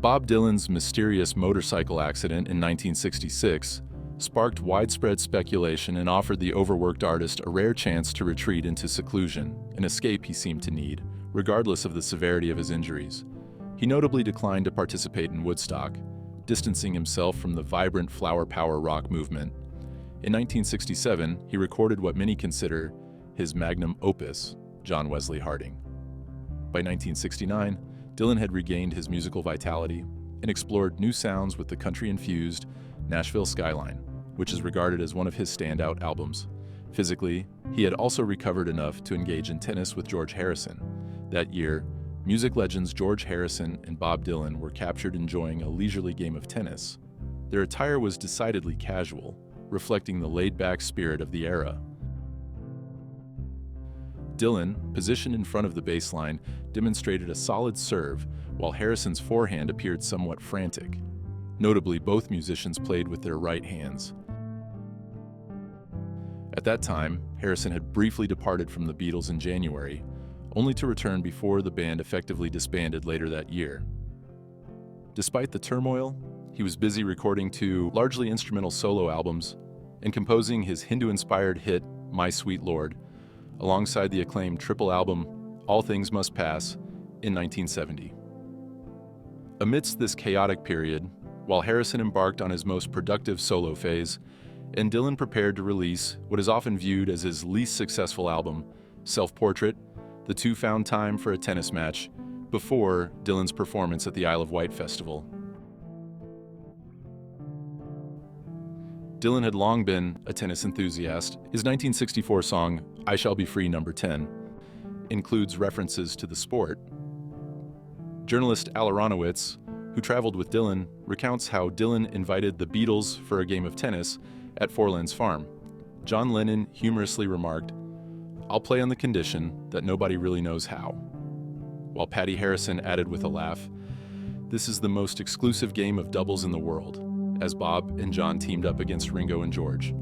Bob Dylan's mysterious motorcycle accident in 1966 sparked widespread speculation and offered the overworked artist a rare chance to retreat into seclusion, an escape he seemed to need, regardless of the severity of his injuries. He notably declined to participate in Woodstock, distancing himself from the vibrant flower power rock movement. In 1967, he recorded what many consider his magnum opus, John Wesley Harding. By 1969, Dylan had regained his musical vitality and explored new sounds with the country-infused Nashville Skyline, which is regarded as one of his standout albums. Physically, he had also recovered enough to engage in tennis with George Harrison. That year, music legends George Harrison and Bob Dylan were captured enjoying a leisurely game of tennis. Their attire was decidedly casual, reflecting the laid-back spirit of the era. Dylan, positioned in front of the baseline, demonstrated a solid serve, while Harrison's forehand appeared somewhat frantic. Notably, both musicians played with their right hands. At that time, Harrison had briefly departed from the Beatles in January, only to return before the band effectively disbanded later that year. Despite the turmoil, he was busy recording 2 largely instrumental solo albums and composing his Hindu-inspired hit, My Sweet Lord, alongside the acclaimed triple album, All Things Must Pass, in 1970. Amidst this chaotic period, while Harrison embarked on his most productive solo phase, and Dylan prepared to release what is often viewed as his least successful album, Self-Portrait, the two found time for a tennis match before Dylan's performance at the Isle of Wight Festival. Dylan had long been a tennis enthusiast. His 1964 song, I Shall Be Free No. 10, includes references to the sport. Journalist Al Aronowitz, who traveled with Dylan, recounts how Dylan invited the Beatles for a game of tennis at Forlands Farm. John Lennon humorously remarked, "I'll play on the condition that nobody really knows how," while Patty Harrison added with a laugh, "This is the most exclusive game of doubles in the world," as Bob and John teamed up against Ringo and George.